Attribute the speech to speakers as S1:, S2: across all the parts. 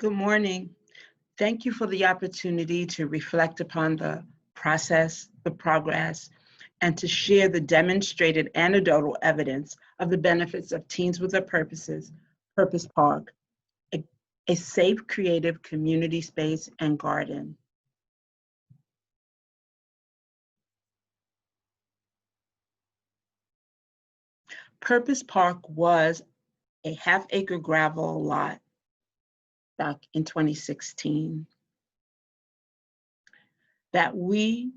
S1: Good morning. Thank you for the opportunity to reflect upon the process, the progress, and to share the demonstrated anecdotal evidence of the benefits of Teens with a Purpose Park, a, a safe, creative community space and garden. Purpose Park was a half-acre gravel lot back in 2016 that we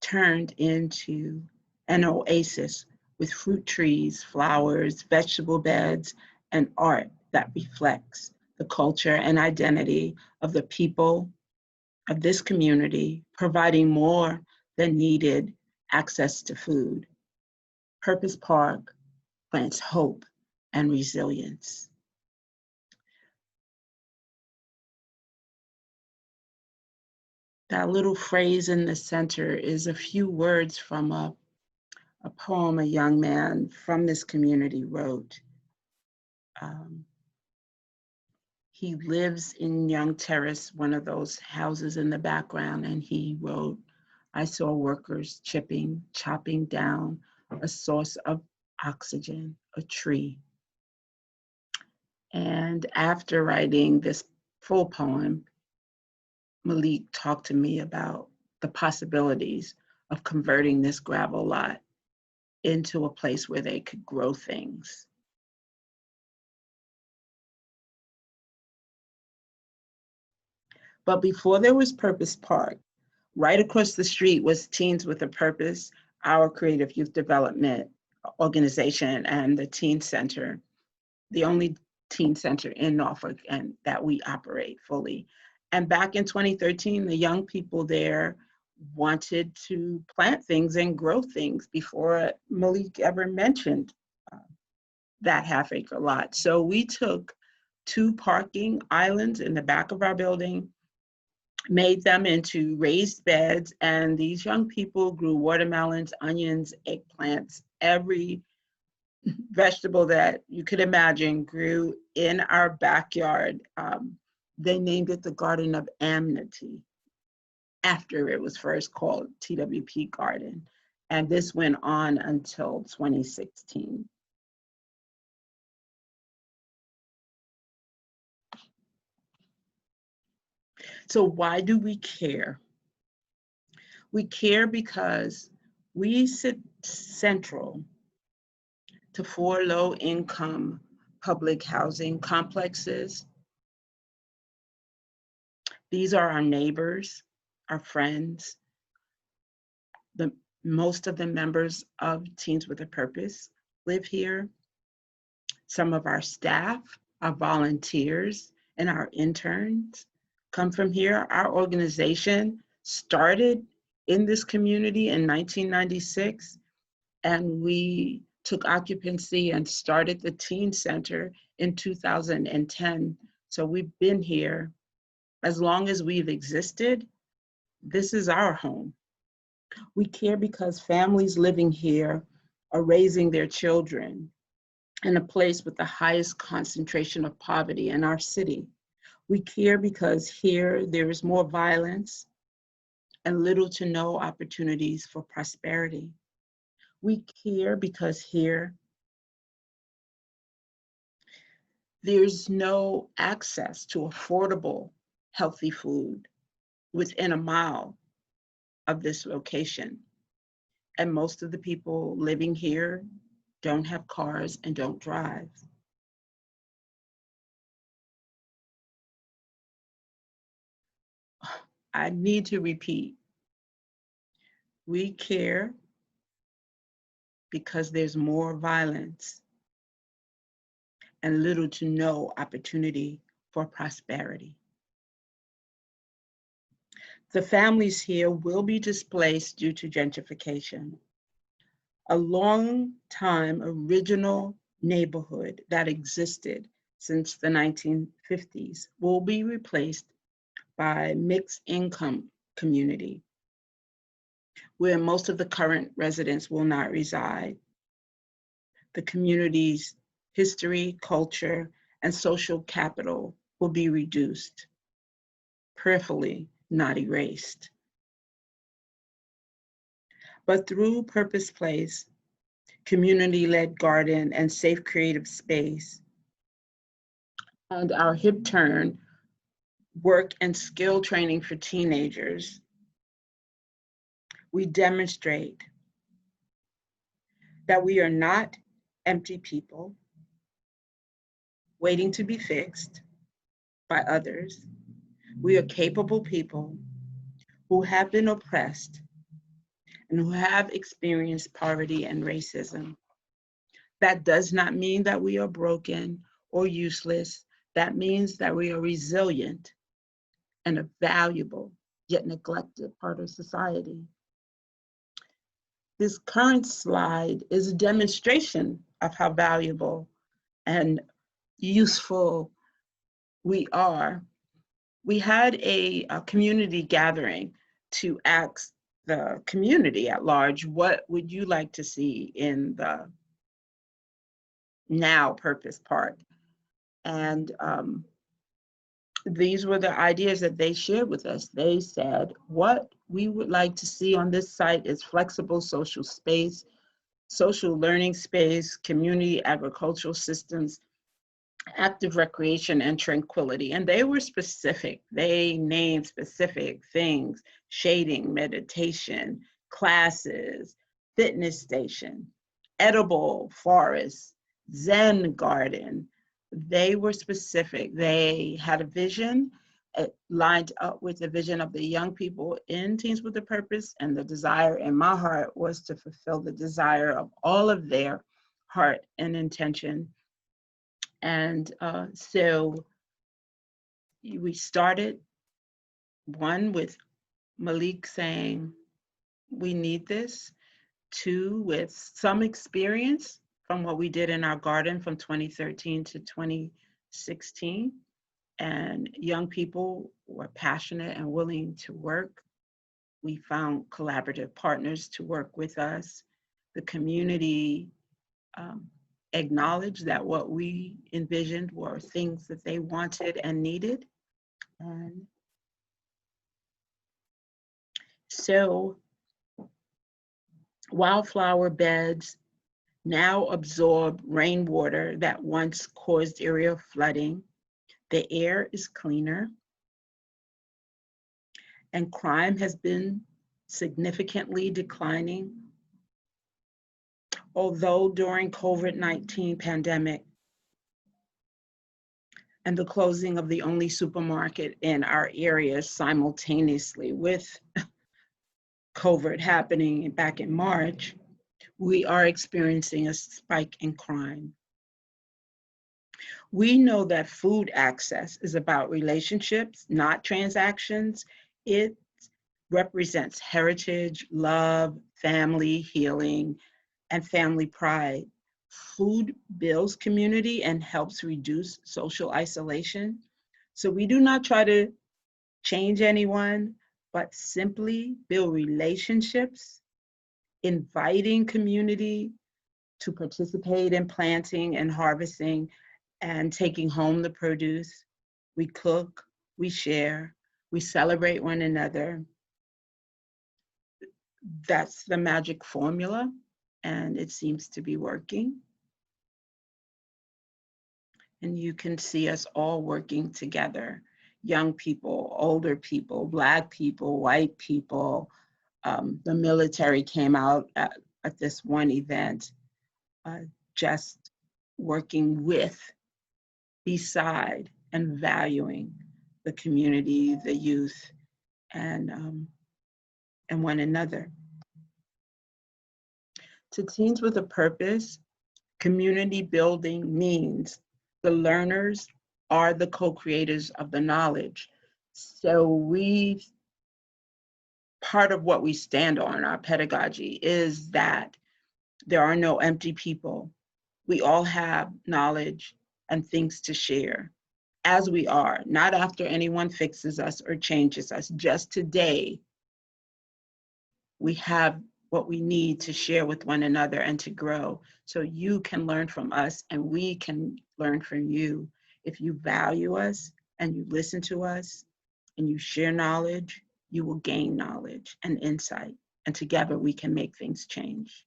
S1: turned into an oasis with fruit trees, flowers, vegetable beds, and art that reflects the culture and identity of the people of this community, providing more than needed access to food. Purpose Park plants hope and resilience. That little phrase in the center is a few words from a poem a young man from this community wrote. He lives in Young Terrace, one of those houses in the background, and he wrote, "I saw workers chopping down a source of oxygen, a tree." And after writing this full poem, Malik talked to me about the possibilities of converting this gravel lot into a place where they could grow things. But before there was Purpose Park, right across the street was Teens with a Purpose, our creative youth development organization, and the Teen Center, the only teen center in Norfolk and that we operate fully. And back in 2013, the young people there wanted to plant things and grow things before Malik ever mentioned that half-acre lot. So we took 2 parking islands in the back of our building, made them into raised beds, and these young people grew watermelons, onions, eggplants, every vegetable that you could imagine grew in our backyard. They named it the Garden of Amity after it was first called TWP Garden. And this went on until 2016. So why do we care? We care because we sit central to 4 low-income public housing complexes. These are our neighbors, our friends. Most of the members of Teens with a Purpose live here. Some of our staff, our volunteers, and our interns come from here. Our organization started in this community in 1996, and we took occupancy and started the Teen Center in 2010. So we've been here as long as we've existed. This is our home. We care because families living here are raising their children in a place with the highest concentration of poverty in our city. We care because here there is more violence and little to no opportunities for prosperity. We care because here there's no access to affordable, healthy food within a mile of this location. And most of the people living here don't have cars and don't drive. I need to repeat, we care because there's more violence and little to no opportunity for prosperity. The families here will be displaced due to gentrification. A long time original neighborhood that existed since the 1950s will be replaced by mixed income community, where most of the current residents will not reside. The community's history, culture, and social capital will be reduced, peripherally, not erased. But through Purpose Place, community-led garden, and safe creative space, and our hip turn, work and skill training for teenagers, we demonstrate that we are not empty people waiting to be fixed by others. We are capable people who have been oppressed and who have experienced poverty and racism. That does not mean that we are broken or useless. That means that we are resilient and a valuable yet neglected part of society. This current slide is a demonstration of how valuable and useful we are. We had a community gathering to ask the community at large, what would you like to see in the now Purpose Park? And these were the ideas that they shared with us. They said, what we would like to see on this site is flexible social space, social learning space, community agricultural systems, active recreation, and tranquility. And they were specific. They named specific things: shading, meditation, classes, fitness station, edible forest, Zen garden. They were specific. They had a vision. It lined up with the vision of the young people in Teens with a Purpose, and the desire in my heart was to fulfill the desire of all of their heart and intention. And so we started, one, with Malik saying, we need this. Two, with some experience from what we did in our garden from 2013 to 2016. And young people were passionate and willing to work. We found collaborative partners to work with us. The community acknowledged that what we envisioned were things that they wanted and needed. And so wildflower beds now absorb rainwater that once caused area flooding. The air is cleaner, and crime has been significantly declining. Although during COVID-19 pandemic and the closing of the only supermarket in our area simultaneously with COVID happening back in March, we are experiencing a spike in crime. We know that food access is about relationships, not transactions. It represents heritage, love, family, healing, and family pride. Food builds community and helps reduce social isolation. So we do not try to change anyone, but simply build relationships, inviting community to participate in planting and harvesting and taking home the produce. We cook, we share, we celebrate one another. That's the magic formula, and it seems to be working. And you can see us all working together: young people, older people, Black people, white people. The military came out at this one event, just working with, beside, and valuing the community, the youth, and one another. To Teens with a Purpose, community building means the learners are the co-creators of the knowledge. So part of what we stand on, our pedagogy, is that there are no empty people. We all have knowledge and things to share as we are, not after anyone fixes us or changes us. Just today, we have what we need to share with one another and to grow. So you can learn from us and we can learn from you. If you value us, and you listen to us and you share knowledge, you will gain knowledge and insight. And together we can make things change.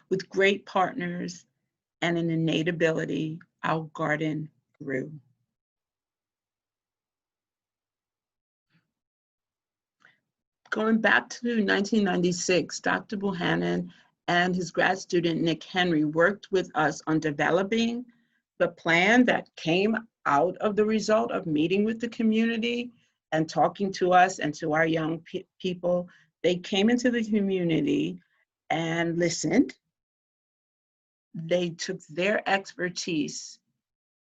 S1: With great partners and an innate ability, our garden grew. Going back to 1996, Dr. Bohannon and his grad student, Nick Henry, worked with us on developing the plan that came out of the result of meeting with the community and talking to us and to our young people. They came into the community and listened. They took their expertise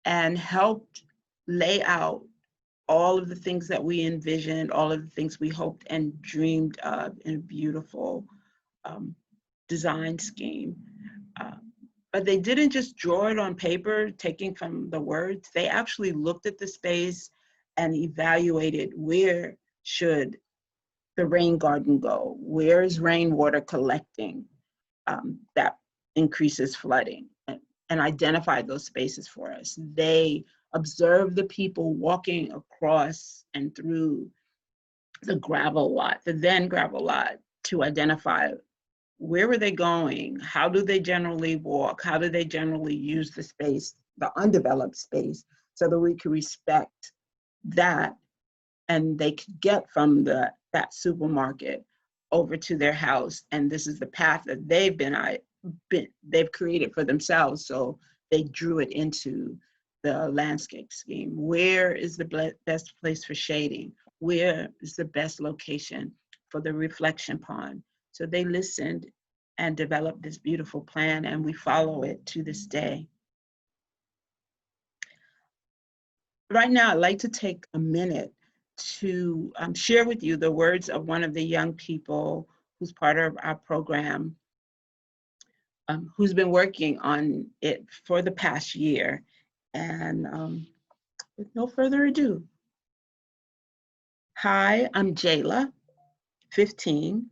S1: and helped lay out all of the things that we envisioned, all of the things we hoped and dreamed of in a beautiful design scheme. But they didn't just draw it on paper, taking from the words. They actually looked at the space and evaluated where should the rain garden go? Where is rainwater collecting that increases flooding? And identified those spaces for us. They observed the people walking across and through the gravel lot, the then gravel lot, to identify where were they going? How do they generally walk? How do they generally use the space, the undeveloped space, so that we could respect that and they could get from that supermarket over to their house. And this is the path that they've created for themselves. So they drew it into the landscape scheme. Where is the best place for shading? Where is the best location for the reflection pond? So they listened and developed this beautiful plan, and we follow it to this day. Right now, I'd like to take a minute to share with you the words of one of the young people who's part of our program, who's been working on it for the past year. And with no further ado, hi, I'm Jayla, 15.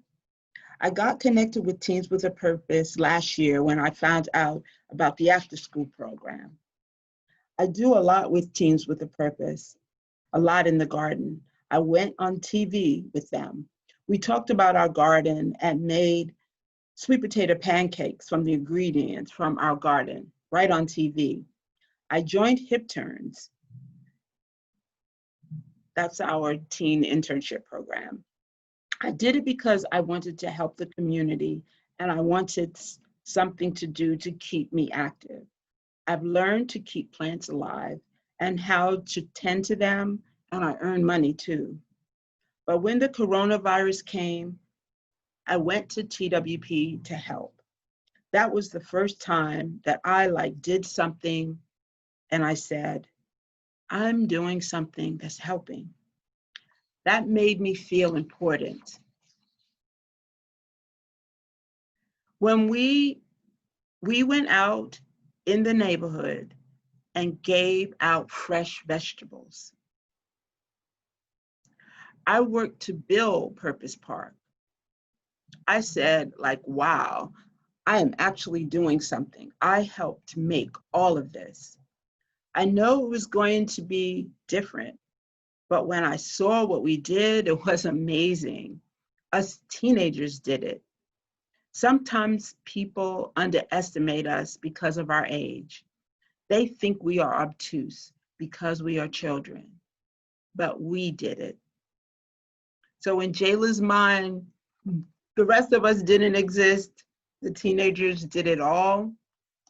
S1: I got connected with Teens with a Purpose last year when I found out about the after-school program. I do a lot with Teens with a Purpose, a lot in the garden. I went on TV with them. We talked about our garden and made sweet potato pancakes from the ingredients from our garden, right on TV. I joined Hip Turns. That's our teen internship program. I did it because I wanted to help the community and I wanted something to do to keep me active. I've learned to keep plants alive and how to tend to them, and I earn money too. But when the coronavirus came, I went to TWP to help. That was the first time that I did something and I said, I'm doing something that's helping. That made me feel important. When we went out in the neighborhood and gave out fresh vegetables. I worked to build Purpose Park. I said, wow, I am actually doing something. I helped make all of this. I know it was going to be different, but when I saw what we did, it was amazing. Us teenagers did it. Sometimes people underestimate us because of our age. They think we are obtuse because we are children, but we did it. So in Jayla's mind, the rest of us didn't exist. The teenagers did it all.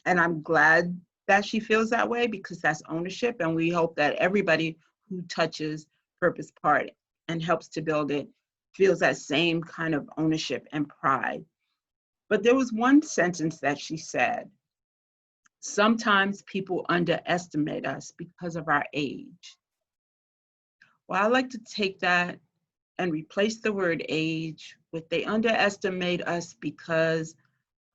S1: And I'm glad that she feels that way because that's ownership. And we hope that everybody who touches Purpose Park and helps to build it feels that same kind of ownership and pride. But there was one sentence that she said, sometimes people underestimate us because of our age. Well, I like to take that and replace the word age with they underestimate us because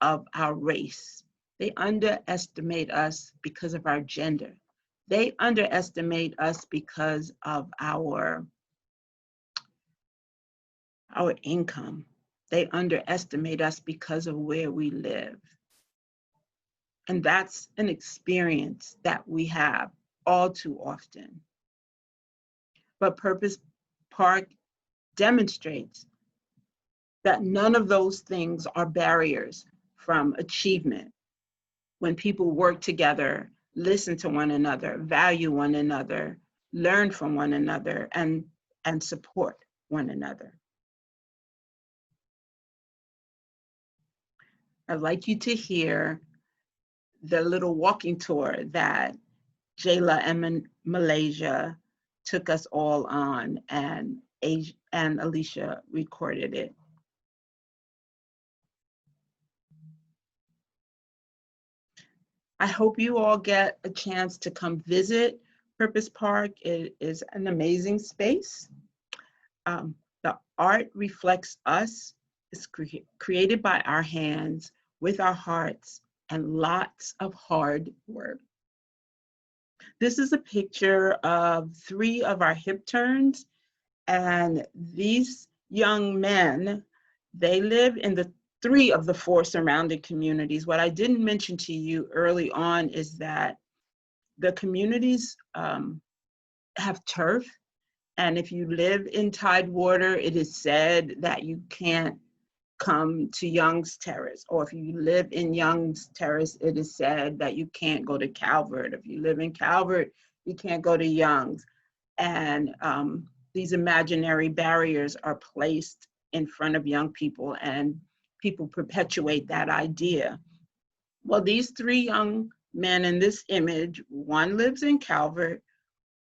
S1: of our race. They underestimate us because of our gender. They underestimate us because of our income. They underestimate us because of where we live. And that's an experience that we have all too often. But Purpose Park demonstrates that none of those things are barriers from achievement. When people work together, listen to one another, value one another, learn from one another, and support one another. I'd like you to hear the little walking tour that Jayla and Malaysia took us all on, and Alicia recorded it. I hope you all get a chance to come visit Purpose Park. It is an amazing space. The art reflects us. It's created by our hands, with our hearts, and lots of hard work. This is a picture of 3 of our hip turns, and these young men, they live in the 3 of the 4 surrounding communities. What I didn't mention to you early on is that the communities have turf, and if you live in Tidewater, it is said that you can't come to Young's Terrace, or if you live in Young's Terrace, it is said that you can't go to Calvert. If you live in Calvert, you can't go to Young's. And these imaginary barriers are placed in front of young people, and people perpetuate that idea. Well, these 3 young men in this image, one lives in Calvert,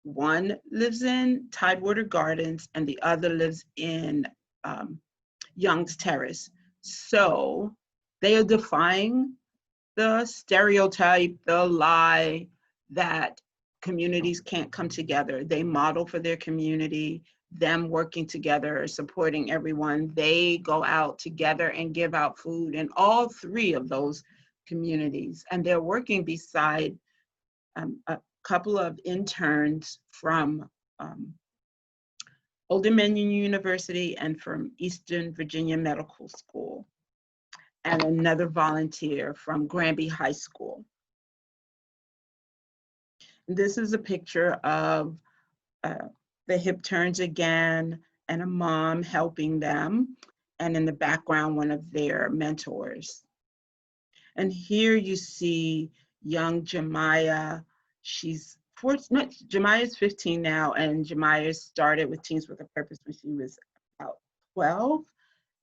S1: one lives in Tidewater Gardens, and the other lives in Young's Terrace. So they are defying the stereotype, the lie that communities can't come together. They model for their community, them working together, supporting everyone. They go out together and give out food in all 3 of those communities. And they're working beside a couple of interns from Old Dominion University and from Eastern Virginia Medical School, and another volunteer from Granby High School. This is a picture of the hip turns again, and a mom helping them, and in the background, one of their mentors. And here you see young Jemiah. Jemiah's 15 now, and Jemiah started with Teens with a Purpose when she was about 12.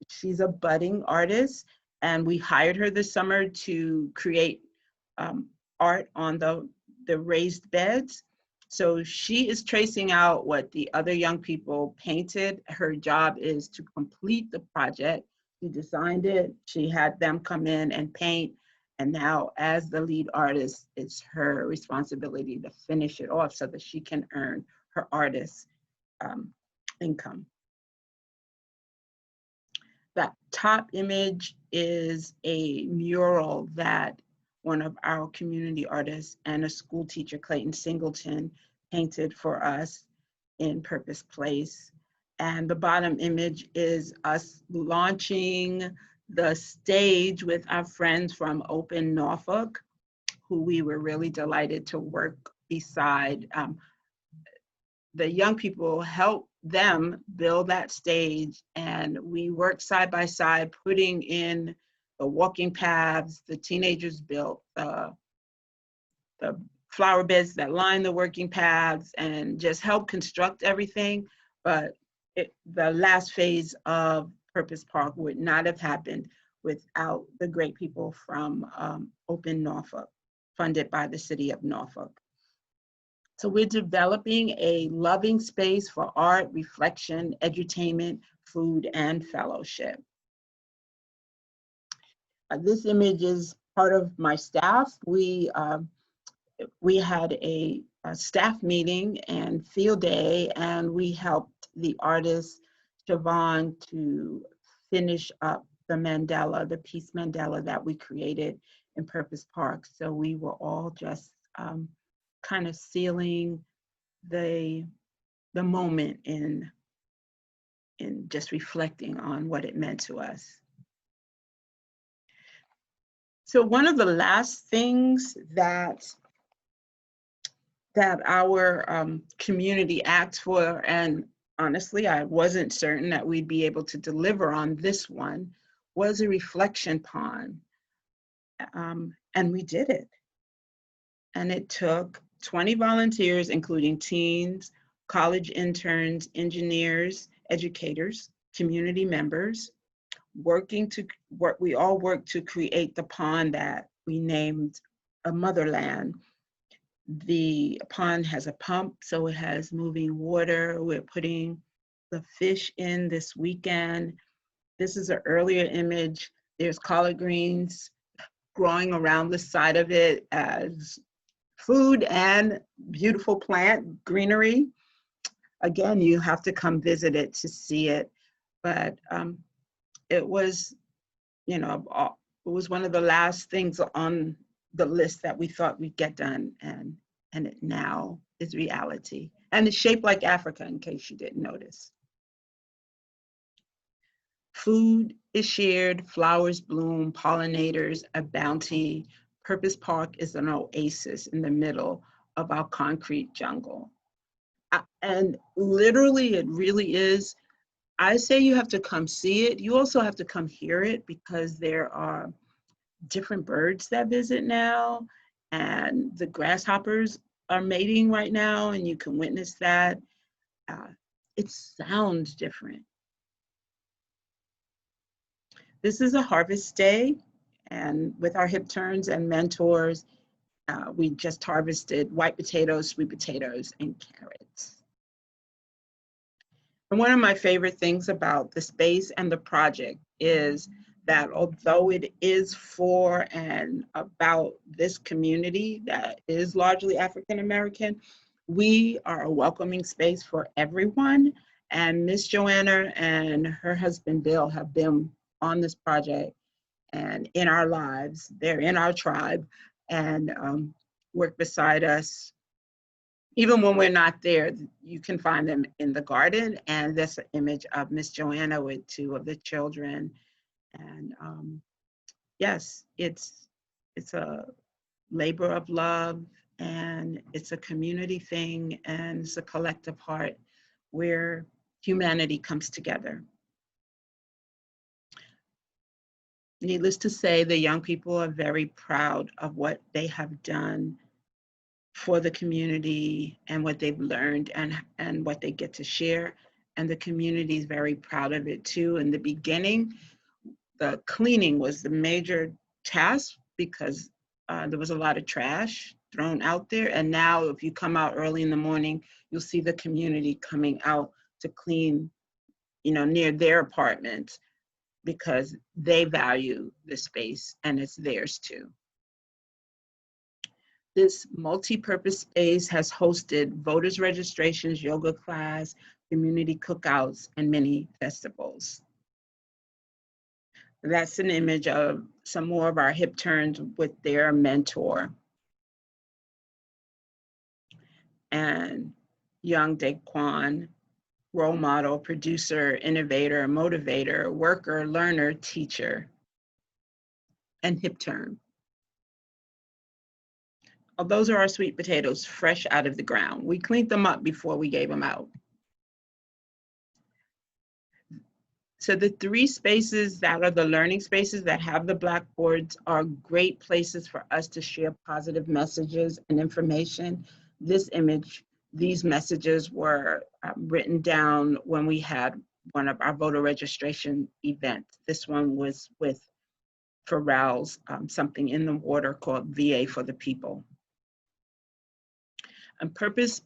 S1: She's a budding artist, and we hired her this summer to create art on the raised beds. So she is tracing out what the other young people painted. Her job is to complete the project. She designed it, she had them come in and paint, and now as the lead artist, it's her responsibility to finish it off so that she can earn her artist income. That top image is a mural that one of our community artists and a school teacher, Clayton Singleton, painted for us in Purpose Place. And the bottom image is us launching the stage with our friends from Open Norfolk, who we were really delighted to work beside. The young people helped them build that stage, and we worked side by side, putting in the walking paths. The teenagers built the flower beds that line the working paths and just helped construct everything. But the last phase of Purpose Park would not have happened without the great people from Open Norfolk, funded by the city of Norfolk. So we're developing a loving space for art, reflection, edutainment, food, and fellowship. This image is part of my staff. We had a staff meeting and field day, and we helped the artist Siobhan to finish up the piece Mandela that we created in Purpose Park. So we were all just kind of sealing the moment in just reflecting on what it meant to us. So one of the last things that our community asked for, and honestly, I wasn't certain that we'd be able to deliver on this one, was a reflection pond. And we did it. And it took 20 volunteers, including teens, college interns, engineers, educators, community members, we all worked to create the pond that we named a motherland. The pond has a pump, so it has moving water. We're putting the fish in this weekend. This is an earlier image. There's collard greens growing around the side of it as food and beautiful plant greenery. Again, you have to come visit it to see it. But it was, you know, it was one of the last things on the list that we thought we'd get done, and it now is reality. And it's shaped like Africa, in case you didn't notice. Food is shared, flowers bloom, pollinators, a bounty. Purpose Park is an oasis in the middle of our concrete jungle. And literally, it really is. I say you have to come see it. You also have to come hear it, because there are different birds that visit now, and the grasshoppers are mating right now, and you can witness that. It sounds different. This is a harvest day, and with our hip turns and mentors, we just harvested white potatoes, sweet potatoes, and carrots. And one of my favorite things about the space and the project is that although it is for and about this community that is largely African American, we are a welcoming space for everyone. And Miss Joanna and her husband Bill have been on this project and in our lives. They're in our tribe and work beside us. Even when we're not there, you can find them in the garden. And that's an image of Miss Joanna with two of the children. And yes, it's a labor of love, and it's a community thing, and it's a collective heart where humanity comes together. Needless to say, the young people are very proud of what they have done for the community and what they've learned and what they get to share. And the community is very proud of it too. In the beginning, the cleaning was the major task, because there was a lot of trash thrown out there. And now if you come out early in the morning, you'll see the community coming out to clean, you know, near their apartments, because they value the space and it's theirs too. This multi-purpose space has hosted voters registrations, yoga class, community cookouts, and many festivals. That's an image of some more of our hip turns with their mentor. And young Daquan, role model, producer, innovator, motivator, worker, learner, teacher, and hip turn. Oh, those are our sweet potatoes, fresh out of the ground. We cleaned them up before we gave them out. So the three spaces that are the learning spaces that have the blackboards are great places for us to share positive messages and information. This image, these messages were written down when we had one of our voter registration events. This one was with Pharrell's Something in the Water called VA for the People. And Purpose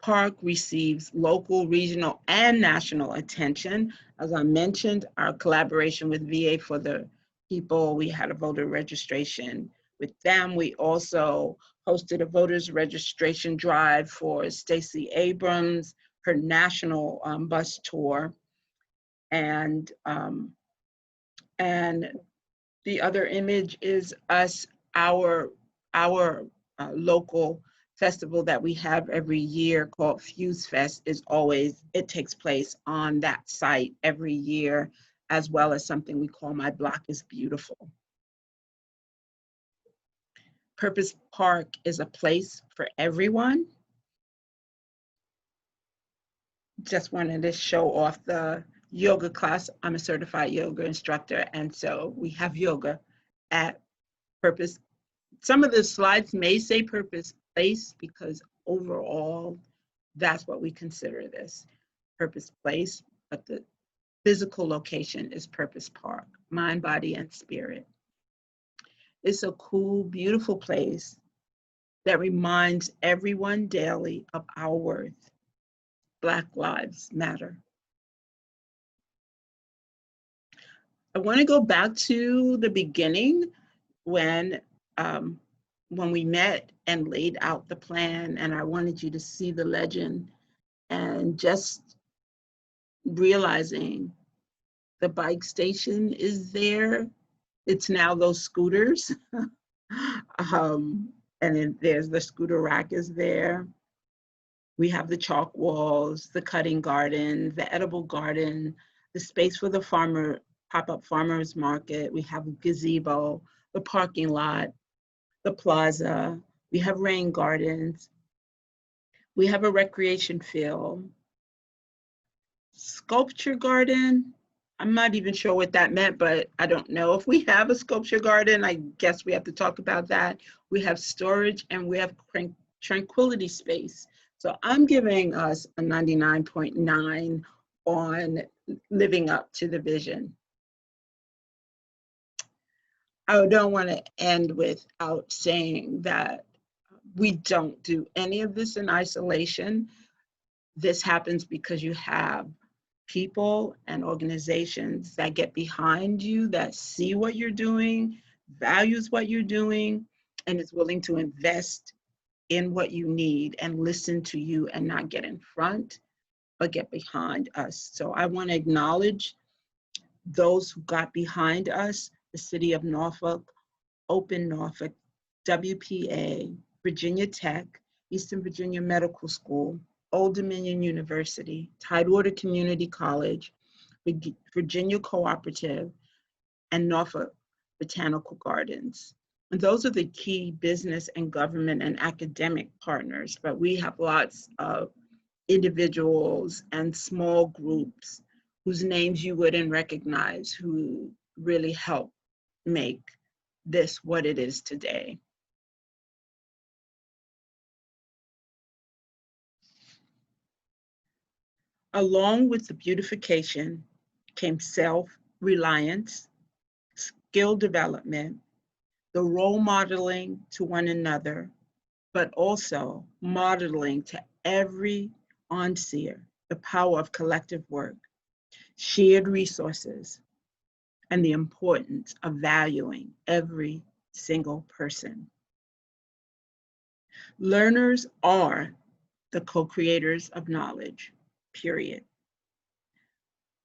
S1: Park receives local, regional, and national attention. As I mentioned, our collaboration with VA for the People, we had a voter registration with them. We also hosted a voters registration drive for Stacey Abrams, her national bus tour. And the other image is us, our local festival that we have every year called Fuse Fest it takes place on that site every year, as well as something we call My Block is Beautiful. Purpose Park is a place for everyone. Just wanted to show off the yoga class. I'm a certified yoga instructor, and so we have yoga at Purpose. Some of the slides may say Purpose Place because overall, that's what we consider this, Purpose Place, but the physical location is Purpose Park, mind, body, and spirit. It's a cool, beautiful place that reminds everyone daily of our worth. Black Lives Matter. I want to go back to the beginning when we met and laid out the plan, and I wanted you to see the legend and just realizing the bike station is there. It's now those scooters. And then there's the scooter rack is there. We have the chalk walls, the cutting garden, the edible garden, the space for the pop-up farmers market. We have a gazebo, the parking lot, the plaza. We have rain gardens. We have a recreation field. Sculpture garden. I'm not even sure what that meant, but I don't know if we have a sculpture garden. I guess we have to talk about that. We have storage and we have tranquility space. So I'm giving us a 99.9 on living up to the vision. I don't want to end without saying that we don't do any of this in isolation. This happens because you have people and organizations that get behind you, that see what you're doing, values what you're doing, and is willing to invest in what you need and listen to you and not get in front, but get behind us. So I want to acknowledge those who got behind us, the City of Norfolk, Open Norfolk, WPA, Virginia Tech, Eastern Virginia Medical School, Old Dominion University, Tidewater Community College, Virginia Cooperative, and Norfolk Botanical Gardens. And those are the key business and government and academic partners, but we have lots of individuals and small groups whose names you wouldn't recognize, who really help make this what it is today. Along with the beautification came self-reliance, skill development, the role modeling to one another, but also modeling to every onseer the power of collective work, shared resources, and the importance of valuing every single person. Learners are the co-creators of knowledge, period.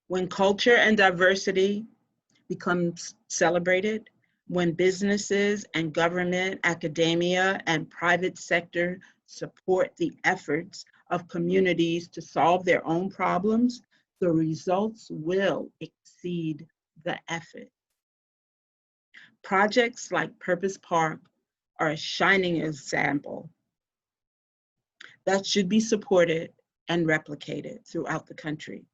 S1: When culture and diversity becomes celebrated, when businesses and government, academia, and private sector support the efforts of communities to solve their own problems, the results will exceed the effort. Projects like Purpose Park are a shining example that should be supported and replicated throughout the country.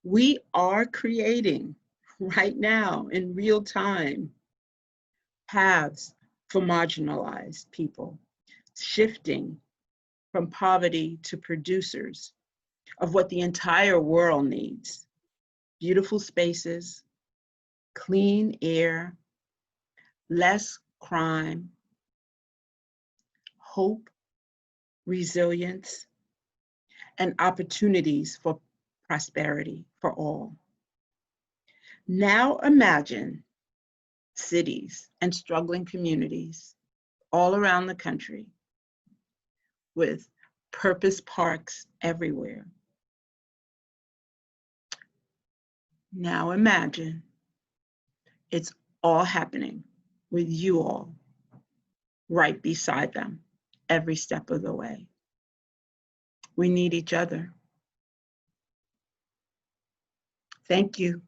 S1: We are creating right now in real time paths for marginalized people, shifting from poverty to producers of what the entire world needs: beautiful spaces, clean air, less crime, hope, resilience, and opportunities for prosperity for all. Now imagine cities and struggling communities all around the country with purpose parks everywhere. Now imagine it's all happening with you all right beside them every step of the way. We need each other. Thank you.